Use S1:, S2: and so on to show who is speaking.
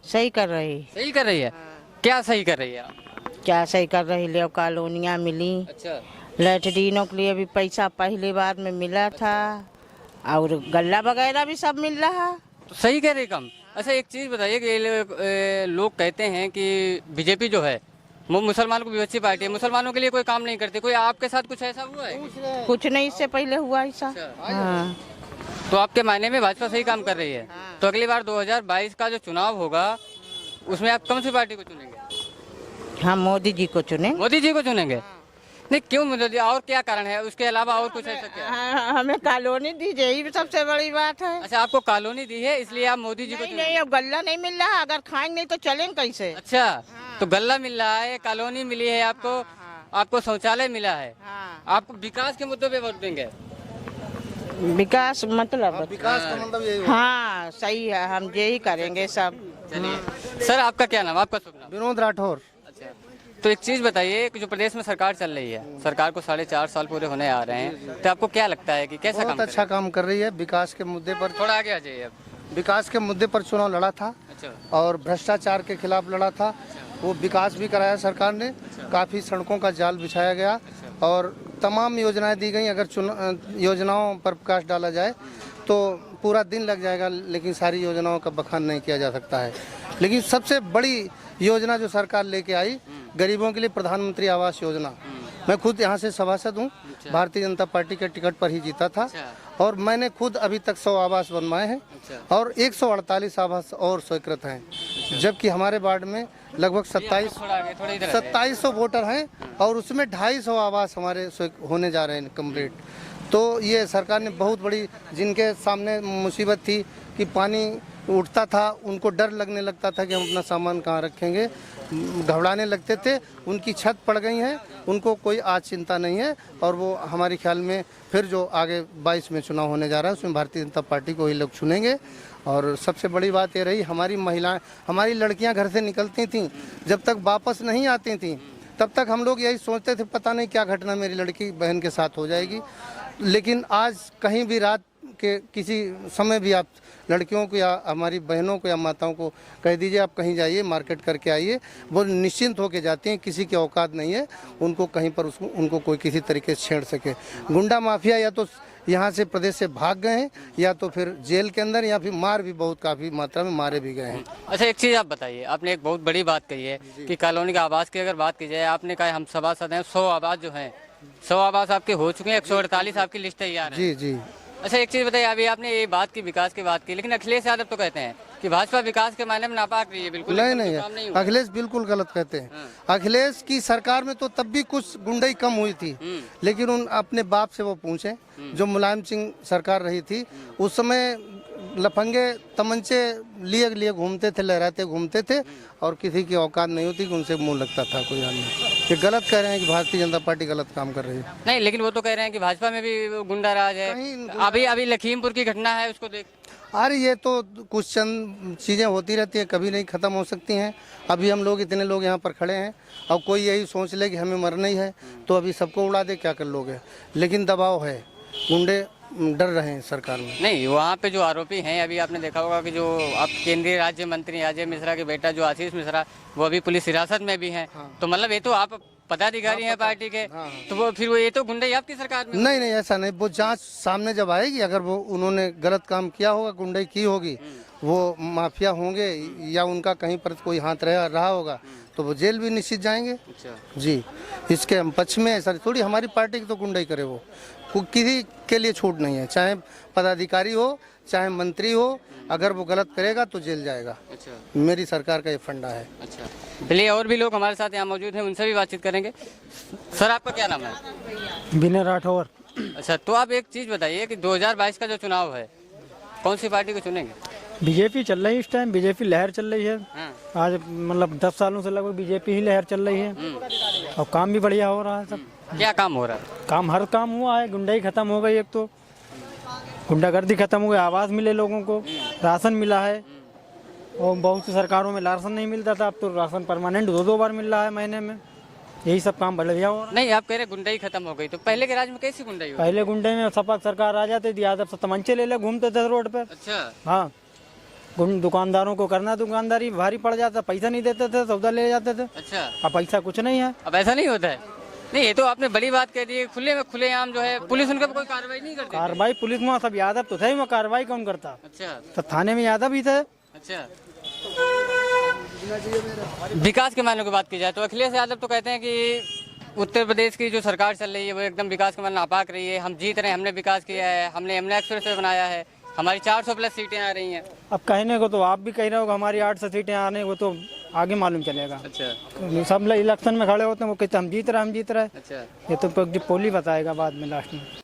S1: सही कर रही।
S2: सही कर रही है? क्या सही कर रही है आप?
S1: क्या सही कर रही, ले कॉलोनियाँ मिली,
S2: अच्छा,
S1: लैटरीनों के लिए भी पैसा पहली बार में मिला था, और गल्ला वगैरह भी सब मिल रहा।
S2: तो सही कह रही कम। अच्छा, एक चीज़ बताइए कि लोग कहते हैं कि बीजेपी जो है वो मुसलमानों को विपक्षी पार्टी है, मुसलमानों के लिए कोई काम नहीं करती। कोई आपके साथ कुछ ऐसा हुआ है?
S1: कुछ नहीं इससे पहले हुआ ऐसा।
S2: अच्छा।
S1: हाँ।
S2: तो आपके मायने में भाजपा सही काम कर रही है। तो अगली बार 2022 का जो चुनाव होगा उसमें आप कौन सी पार्टी को चुनेंगे?
S1: हम मोदी जी को चुने।
S2: मोदी जी को चुनेंगे? नहीं, क्यों मोदी? और क्या कारण है उसके अलावा? और कुछ ऐसा क्या है?
S1: हमें कॉलोनी दी, यही भी सबसे बड़ी बात है।
S2: अच्छा, आपको कॉलोनी दी है इसलिए आप मोदी जी को
S1: नहीं
S2: चुनेंगे?
S1: नहीं, अब गल्ला नहीं मिल रहा, अगर खाएंगे नहीं तो चलेंगे कैसे।
S2: अच्छा, तो गल्ला मिल रहा है, कॉलोनी मिली है आपको, आपको शौचालय मिला है,
S1: हाँ।
S2: आपको विकास के मुद्दों पे वोट देंगे?
S1: विकास मतलब
S3: विकास का मतलब यही
S1: हाँ सही है, हम यही करेंगे सब।
S2: चलिए सर, आपका क्या नाम? आपका शुभ नाम?
S3: विनोद राठौर।
S2: अच्छा, तो एक चीज बताइए कि जो प्रदेश में सरकार चल रही है, सरकार को 4.5 साल पूरे होने आ रहे हैं, तो आपको क्या लगता है कि कैसा काम
S3: बहुत अच्छा काम कर रही है विकास के मुद्दे पर।
S2: थोड़ा आगे आ जाइए अब।
S3: विकास के मुद्दे पर चुनाव लड़ा था
S2: अच्छा,
S3: और भ्रष्टाचार के खिलाफ लड़ा था। वो विकास भी कराया सरकार ने, काफ़ी सड़कों का जाल बिछाया गया और तमाम योजनाएं दी गई। अगर योजनाओं पर प्रकाश डाला जाए तो पूरा दिन लग जाएगा, लेकिन सारी योजनाओं का बखान नहीं किया जा सकता है। लेकिन सबसे बड़ी योजना जो सरकार लेके आई गरीबों के लिए, प्रधानमंत्री आवास योजना। मैं खुद यहाँ से सभासद हूँ, भारतीय जनता पार्टी के टिकट पर ही जीता था और मैंने खुद अभी तक 100 आवास बनवाए हैं और 148 आवास और स्वीकृत हैं, जबकि हमारे वार्ड में लगभग 2700 वोटर हैं और उसमें 250 आवास हमारे होने जा रहे हैं कंप्लीट। तो ये सरकार ने बहुत बड़ी, जिनके सामने मुसीबत थी कि पानी उठता था, उनको डर लगने लगता था कि हम अपना सामान कहाँ रखेंगे, घबराने लगते थे, उनकी छत पड़ गई है, उनको कोई आज चिंता नहीं है। और वो हमारे ख्याल में फिर जो आगे 22 में चुनाव होने जा रहा है उसमें भारतीय जनता पार्टी को ही लोग चुनेंगे। और सबसे बड़ी बात ये रही, हमारी महिलाएं, हमारी लड़कियां घर से निकलती थीं, जब तक वापस नहीं आती थीं तब तक हम लोग यही सोचते थे पता नहीं क्या घटना मेरी लड़की बहन के साथ हो जाएगी। लेकिन आज कहीं भी रात के किसी समय भी आप लड़कियों को या हमारी बहनों को या माताओं को कह दीजिए आप कहीं जाइए, मार्केट करके आइए, वो निश्चिंत होकर जाती हैं, किसी की औकात नहीं है उनको कहीं पर उनको कोई किसी तरीके से छेड़ सके। गुंडा माफिया या तो यहाँ से प्रदेश से भाग गए हैं या तो फिर जेल के अंदर, या फिर मार भी बहुत काफ़ी मात्रा में मारे भी गए हैं।
S2: अच्छा, एक चीज़ आप बताइए, आपने एक बहुत बड़ी बात कही है कि कॉलोनी का आवास की अगर बात की जाए, आपने कहा हम सभासद हैं, 100 आवास जो हैं, 100 आवास आपके हो चुके हैं, 148 आपकी लिस्ट तैयार है।
S3: जी जी।
S2: अच्छा, एक चीज़ बताइए, अभी आपने ये बात की विकास की बात की, लेकिन अखिलेश यादव तो कहते हैं कि भाजपा विकास के मायने में नापाक रही है। बिल्कुल
S3: नहीं, अखिलेश बिल्कुल गलत कहते हैं। अखिलेश की सरकार में तो तब भी कुछ गुंडाई कम हुई थी, लेकिन उन अपने बाप से वो पूछें, जो मुलायम सिंह सरकार रही थी उस समय लफंगे तमंचे लिए घूमते थे, लहराते घूमते थे और किसी की औकात नहीं होती कि उनसे मुंह लगता था कोई आदमी। ये गलत कह रहे हैं कि भारतीय जनता पार्टी गलत काम कर रही है।
S2: नहीं, लेकिन वो तो कह रहे हैं कि भाजपा में भी गुंडा राज है। अभी लखीमपुर की घटना है, उसको देख।
S3: अरे ये तो कुछ चंद चीज़ें होती रहती हैं, कभी नहीं ख़त्म हो सकती हैं। अभी हम लोग इतने लोग यहाँ पर खड़े हैं, अब कोई यही सोच ले कि हमें मरना ही है तो अभी सबको उड़ा दे, क्या कर लोगे। लेकिन दबाव है, गुंडे डर रहे हैं सरकार में।
S2: नहीं, वहाँ पे जो आरोपी हैं, अभी आपने देखा होगा कि जो आप केंद्रीय राज्य मंत्री अजय मिश्रा के बेटा जो आशीष मिश्रा, वो अभी पुलिस हिरासत में भी हैं। तो मतलब ये तो आप पदाधिकारी हैं पार्टी के, तो वो फिर वो ये तो गुंडे आपकी सरकार में।
S3: नहीं, ऐसा नहीं। वो जांच सामने जब आएगी, अगर वो उन्होंने गलत काम किया होगा, गुंडाई की होगी, वो माफिया होंगे या उनका कहीं पर कोई हाथ रहा होगा तो वो जेल भी निश्चित जाएंगे।
S2: अच्छा
S3: जी, इसके हम पक्ष में ऐसा थोड़ी हमारी पार्टी की तो गुंडाई करे, वो किसी के लिए छूट नहीं है, चाहे पदाधिकारी हो चाहे मंत्री हो, अगर वो गलत करेगा तो जेल जाएगा।
S2: अच्छा,
S3: मेरी सरकार का ये फंडा है।
S2: अच्छा, चलिए और भी लोग हमारे साथ यहाँ मौजूद हैं, उनसे भी बातचीत करेंगे। सर, आपका क्या नाम है?
S4: विनय राठौर।
S2: अच्छा, तो आप एक चीज़ बताइए कि 2022 का जो चुनाव है, कौन सी पार्टी को चुनेंगे?
S4: बीजेपी चल रही है इस टाइम, बीजेपी लहर चल रही है। आज मतलब 10 सालों से लगभग बीजेपी ही लहर चल रही है और काम भी बढ़िया हो रहा है। सब
S2: क्या काम हो रहा है?
S4: काम, हर काम हुआ है। गुंडाई खत्म हो गई, एक तो गुंडागर्दी खत्म हो गई, आवास मिले लोगों को, राशन मिला है और बहुत सी सरकारों में राशन नहीं मिलता था, अब तो राशन परमानेंट 2 बार मिल रहा है महीने में। यही सब काम बढ़िया हो रहा है।
S2: नहीं, आप कह रहे गुंडाई खत्म हो गई, तो पहले के राज में कैसी गुंडाई हो?
S4: पहले गुंडे में सपा सरकार आ जाती थी, यादव तमंचे ले घूमते थे रोड पे।
S2: अच्छा,
S4: हाँ, दुकानदारों को करना, दुकानदारी भारी पड़ जाता, पैसा नहीं देते थे, सौदा ले जाते थे।
S2: अच्छा,
S4: अब पैसा कुछ नहीं है।
S2: अब ऐसा नहीं होता है। नहीं, ये तो आपने बड़ी बात कह दी है। खुले में खुलेआम जो है पुलिस उनका कोई कार्रवाई नहीं करती।
S4: कार्रवाई पुलिस में सब यादव तो थे, वहाँ कार्रवाई कौन करता?
S2: अच्छा,
S4: तो थाने में यादव ही थे।
S2: अच्छा। विकास के मायनों की बात की जाए तो अखिलेश यादव तो कहते हैं कि उत्तर प्रदेश की जो सरकार चल रही है वो एकदम विकास के मान नापाक रही है। हम जीत रहे हैं, हमने विकास किया है, हमने यमुना एक्सप्रेस वे बनाया है, हमारी 400 प्लस सीटें आ रही हैं।
S4: अब कहने को तो आप भी कह रहे हो हमारी 800 सीटें आने को, तो आगे मालूम चलेगा।
S2: अच्छा,
S4: सब लोग इलेक्शन में खड़े होते हैं, वो कहते हैं हम जीत रहे हैं, हम जीत रहे हैं।
S2: अच्छा।
S4: ये तो पोल ही बताएगा बाद में लास्ट में।